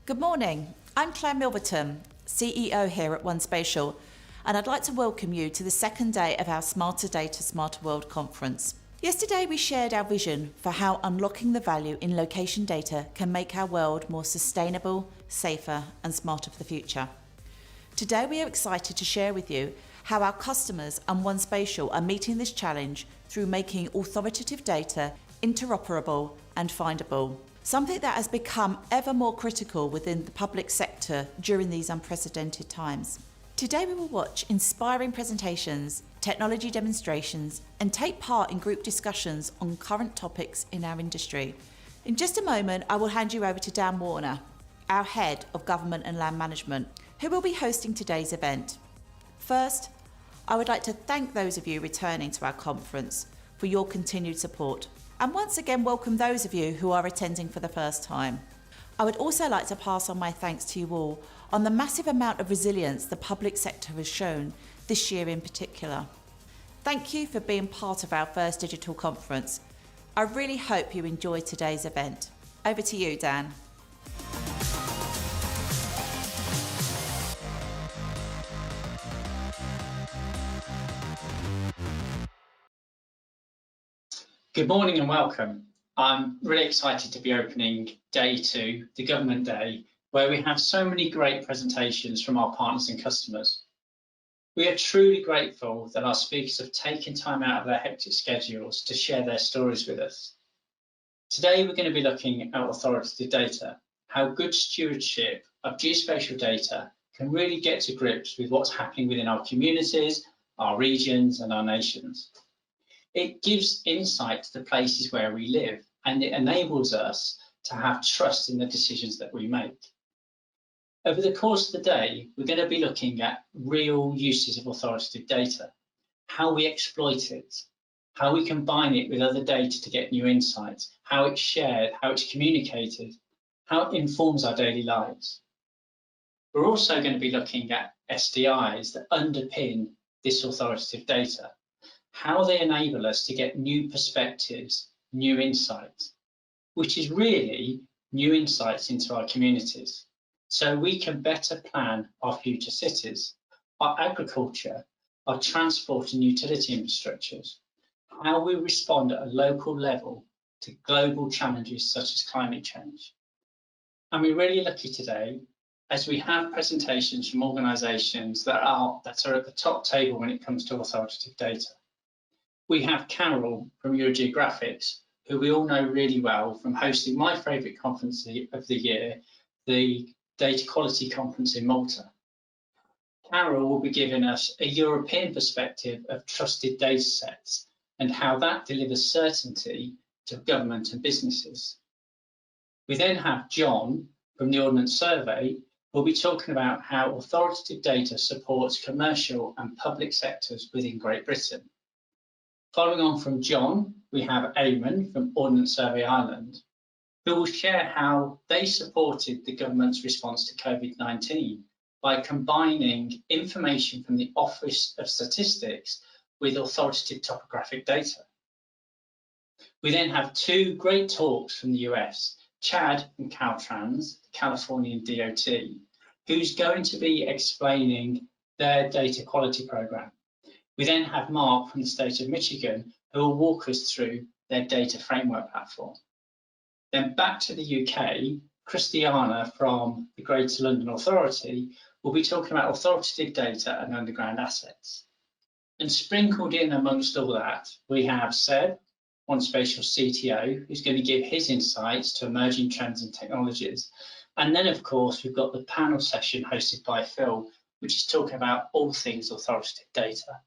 Good morning, I'm Claire Milverton, CEO here at One Spatial, and I'd like to welcome you to the second day of our Smarter Data, Smarter World conference. Yesterday we shared our vision for how unlocking the value in location data can make our world more sustainable, safer and smarter for the future. Today we are excited to share with you how our customers and One Spatial are meeting this challenge through making authoritative data interoperable and findable, something that has become ever more critical within the public sector during these unprecedented times. Today we will watch inspiring presentations, technology demonstrations, and take part in group discussions on current topics in our industry. In just a moment, I will hand you over to Dan Warner, our Head of Government and Land Management, who will be hosting today's event. First, I would like to thank those of you returning to our conference for your continued support, and once again welcome those of you who are attending for the first time. I would also like to pass on my thanks to you all on the massive amount of resilience the public sector has shown this year in particular. Thank you for being part of our first digital conference. I really hope you enjoyed today's event. Over to you, Dan. Good morning and welcome. I'm really excited to be opening day 2, the Government Day, where we have so many great presentations from our partners and customers. We are truly grateful that our speakers have taken time out of their hectic schedules to share their stories with us. Today we're going to be looking at authoritative data, how good stewardship of geospatial data can really get to grips with what's happening within our communities, our regions and our nations. It gives insight to the places where we live, and it enables us to have trust in the decisions that we make. Over the course of the day, we're going to be looking at real uses of authoritative data, how we exploit it, how we combine it with other data to get new insights, how it's shared, how it's communicated, how it informs our daily lives. We're also going to be looking at SDIs that underpin this authoritative data, how they enable us to get new perspectives, new insights, which is really new insights into our communities, so we can better plan our future cities, our agriculture, our transport and utility infrastructures, how we respond at a local level to global challenges such as climate change. And we're really lucky today as we have presentations from organisations that are at the top table when it comes to authoritative data. We have Carol from Eurogeographics, who we all know really well from hosting my favourite conference of the year, the Data Quality Conference in Malta. Carol will be giving us a European perspective of trusted data sets and how that delivers certainty to government and businesses. We then have John from the Ordnance Survey, who will be talking about how authoritative data supports commercial and public sectors within Great Britain. Following on from John, we have Eamon from Ordnance Survey Ireland, who will share how they supported the government's response to COVID-19 by combining information from the Office of Statistics with authoritative topographic data. We then have 2 great talks from the US, Chad from Caltrans, the Californian DOT, who's going to be explaining their data quality program. We then have Mark from the state of Michigan, who will walk us through their data framework platform. Then back to the UK, Christiana from the Greater London Authority will be talking about authoritative data and underground assets. And sprinkled in amongst all that, we have Seb, One Spatial CTO, who's going to give his insights to emerging trends and technologies. And then, of course, we've got the panel session hosted by Phil, which is talking about all things authoritative data.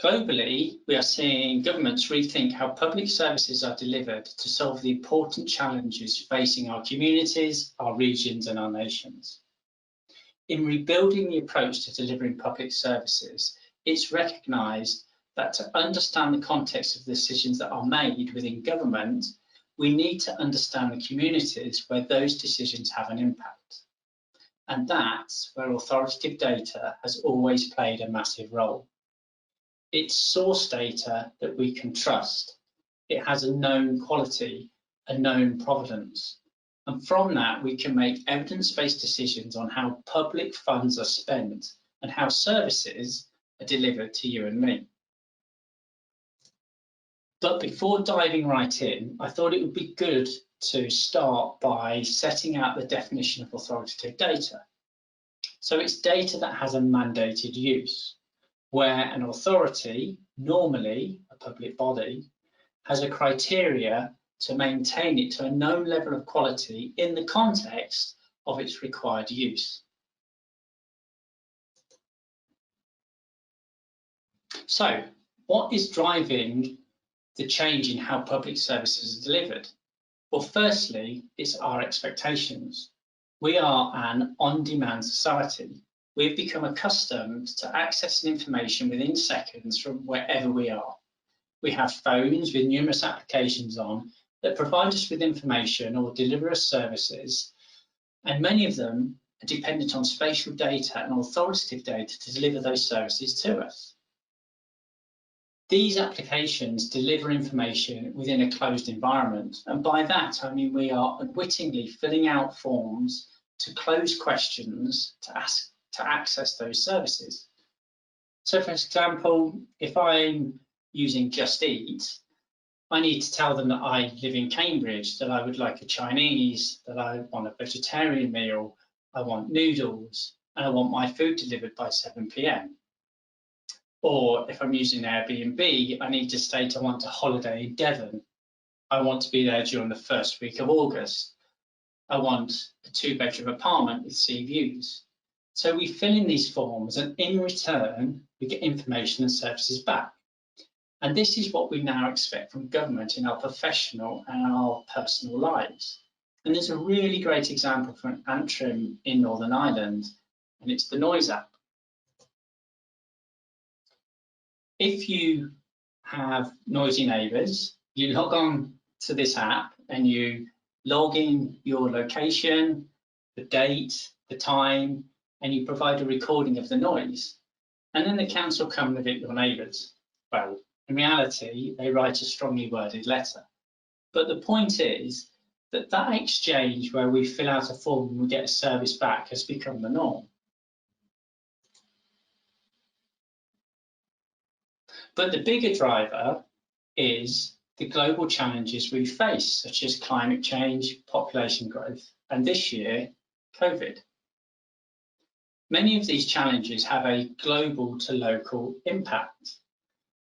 Globally, we are seeing governments rethink how public services are delivered to solve the important challenges facing our communities, our regions and our nations. In rebuilding the approach to delivering public services, it's recognised that to understand the context of the decisions that are made within government, we need to understand the communities where those decisions have an impact. And that's where authoritative data has always played a massive role. It's source data that we can trust. It has a known quality a known provenance. And from that, we can make evidence-based decisions on how public funds are spent and how services are delivered to you and me. But before diving right in, I thought it would be good to start by setting out the definition of authoritative data. So it's data that has a mandated use, where an authority, normally a public body, has a criteria to maintain it to a known level of quality in the context of its required use. So, what is driving the change in how public services are delivered? Well, firstly, it's our expectations. We are an on-demand society. We've become accustomed to accessing information within seconds from wherever we are. We have phones with numerous applications on that provide us with information or deliver us services, and many of them are dependent on spatial data and authoritative data to deliver those services to us. These applications deliver information within a closed environment, and by that I mean we are unwittingly filling out forms to close questions to access those services. So for example, if I'm using Just Eat, I need to tell them that I live in Cambridge, that I would like a Chinese, that I want a vegetarian meal, I want noodles, and I want my food delivered by 7 p.m. Or if I'm using Airbnb, I need to state I want a holiday in Devon. I want to be there during the first week of August. I want a 2-bedroom apartment with sea views. So we fill in these forms, and in return, we get information and services back. And this is what we now expect from government in our professional and our personal lives. And there's a really great example from Antrim in Northern Ireland, and it's the Noise app. If you have noisy neighbours, you log on to this app and you log in your location, the date, the time, and you provide a recording of the noise. And then the council come and evict your neighbours. Well, in reality, they write a strongly worded letter. But the point is that that exchange where we fill out a form and we get a service back has become the norm. But the bigger driver is the global challenges we face, such as climate change, population growth, and this year, COVID. Many of these challenges have a global to local impact,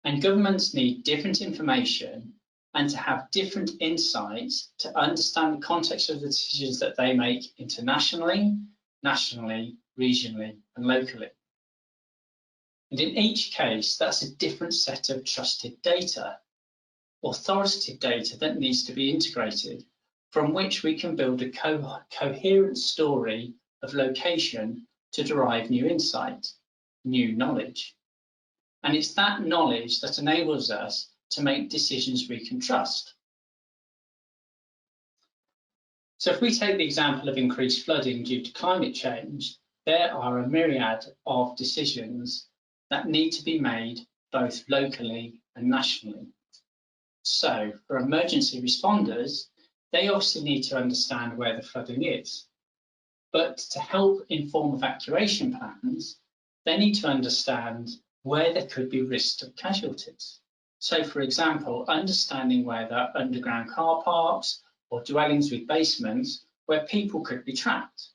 and governments need different information and to have different insights to understand the context of the decisions that they make internationally, nationally, regionally, and locally. And in each case, that's a different set of trusted data, authoritative data that needs to be integrated, from which we can build a coherent story of location to derive new insight, new knowledge. And it's that knowledge that enables us to make decisions we can trust. So if we take the example of increased flooding due to climate change, there are a myriad of decisions that need to be made both locally and nationally. So for emergency responders, they obviously need to understand where the flooding is. But to help inform evacuation plans, they need to understand where there could be risks of casualties. So for example, understanding where there are underground car parks or dwellings with basements where people could be trapped.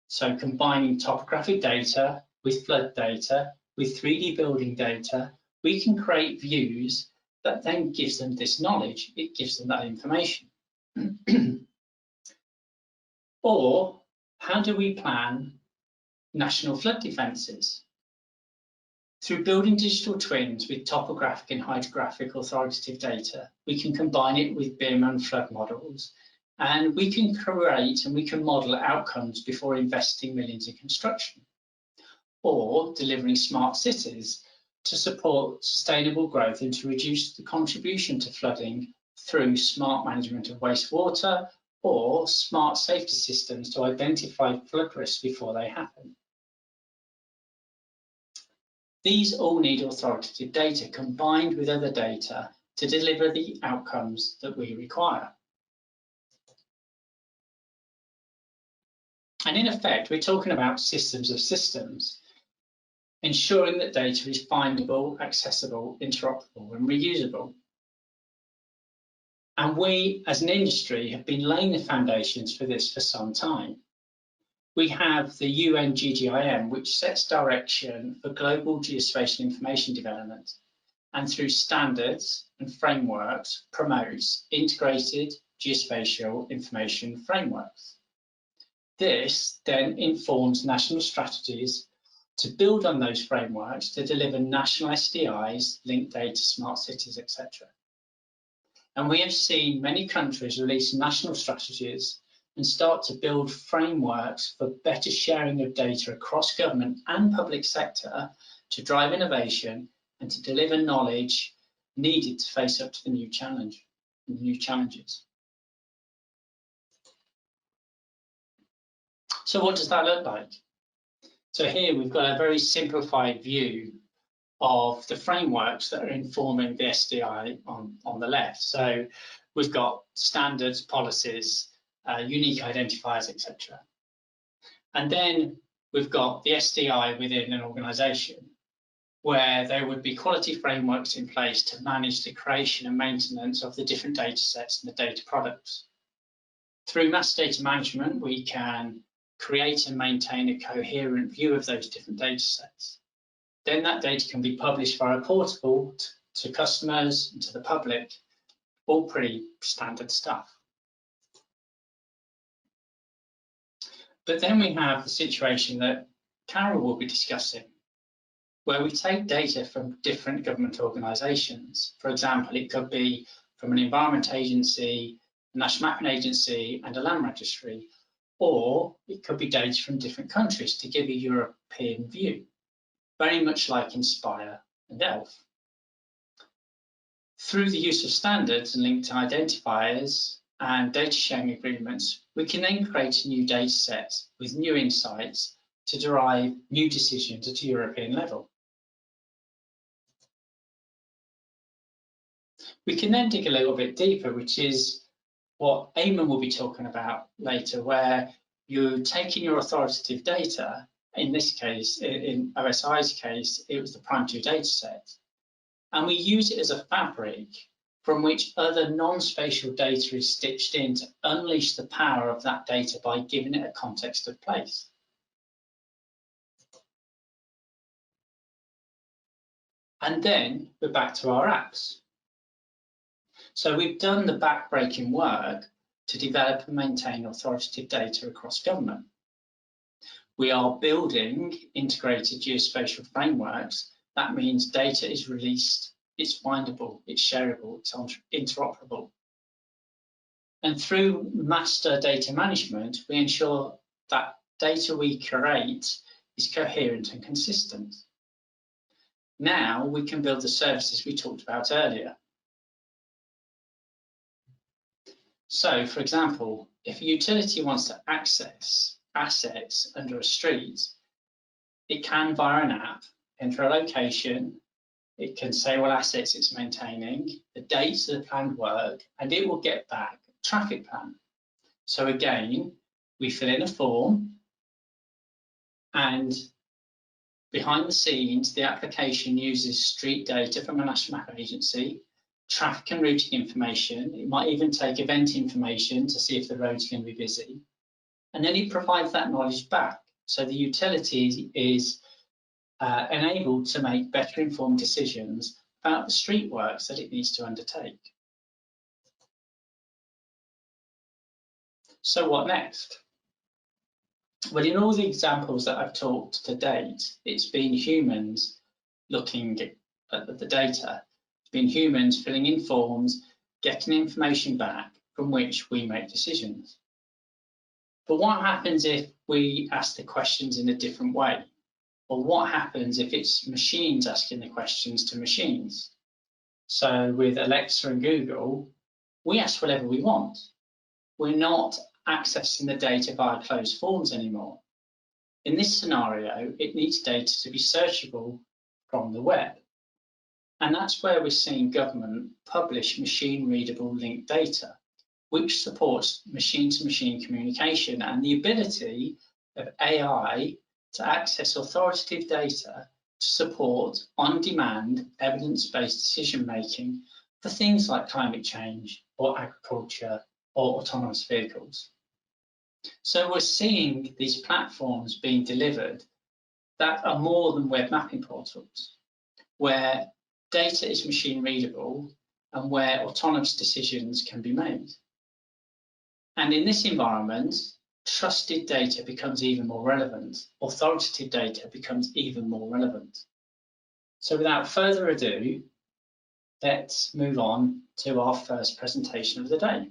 So combining topographic data with flood data, with 3D building data, we can create views that then gives them this knowledge, it gives them that information. Or how do we plan national flood defences? Through building digital twins with topographic and hydrographic authoritative data, we can combine it with BIM and flood models, and we can create and we can model outcomes before investing millions in construction. Or delivering smart cities to support sustainable growth and to reduce the contribution to flooding through smart management of wastewater or smart safety systems to identify flood risks before they happen. These all need authoritative data combined with other data to deliver the outcomes that we require. And in effect, we're talking about systems of systems, ensuring that data is findable, accessible, interoperable, and reusable. And we, as an industry, have been laying the foundations for this for some time. We have the UN GGIM, which sets direction for global geospatial information development, and through standards and frameworks promotes integrated geospatial information frameworks. This then informs national strategies to build on those frameworks to deliver national SDIs, linked data, smart cities, etc. And we have seen many countries release national strategies and start to build frameworks for better sharing of data across government and public sector to drive innovation and to deliver knowledge needed to face up to the new challenges. So what does that look like? So here we've got a very simplified view of the frameworks that are informing the SDI on the left. So we've got standards, policies, unique identifiers, etc. And then we've got the SDI within an organisation where there would be quality frameworks in place to manage the creation and maintenance of the different data sets and the data products. Through master data management, we can create and maintain a coherent view of those different data sets. Then that data can be published via a portal to customers and to the public, all pretty standard stuff. But then we have the situation that Carol will be discussing, where we take data from different government organisations. For example, it could be from an environment agency, a national mapping agency, and a land registry, or it could be data from different countries to give a European view, very much like Inspire and ELF. Through the use of standards and linked identifiers and data sharing agreements, we can then create a new data set with new insights to derive new decisions at a European level. We can then dig a little bit deeper, which is what Eamon will be talking about later, where you're taking your authoritative data. In this case, in OSI's case, it was the Prime2 data set, and we use it as a fabric from which other non-spatial data is stitched in to unleash the power of that data by giving it a context of place. And then we're back to our apps. So we've done the back-breaking work to develop and maintain authoritative data across government. We are building integrated geospatial frameworks. That means data is released, it's findable, it's shareable, it's interoperable. And through master data management, we ensure that data we curate is coherent and consistent. Now we can build the services we talked about earlier. So, for example, if a utility wants to access assets under a street, it can, via an app, enter a location, it can say what assets it's maintaining, the dates of the planned work, and it will get back a traffic plan. So again, we fill in a form, and behind the scenes, the application uses street data from a national map agency, traffic and routing information. It might even take event information to see if the road's going to be busy. And then it provides that knowledge back. So the utility is enabled to make better informed decisions about the street works that it needs to undertake. So what next? Well, in all the examples that I've talked to date, it's been humans looking at the data. It's been humans filling in forms, getting information back from which we make decisions. But what happens if we ask the questions in a different way? Or what happens if it's machines asking the questions to machines? So with Alexa and Google, we ask whatever we want. We're not accessing the data via closed forms anymore. In this scenario, it needs data to be searchable from the web. And that's where we're seeing government publish machine-readable linked data, which supports machine-to-machine communication and the ability of AI to access authoritative data to support on-demand evidence-based decision-making for things like climate change or agriculture or autonomous vehicles. So we're seeing these platforms being delivered that are more than web mapping portals, where data is machine readable and where autonomous decisions can be made. And in this environment, trusted data becomes even more relevant. Authoritative data becomes even more relevant. So without further ado, let's move on to our first presentation of the day.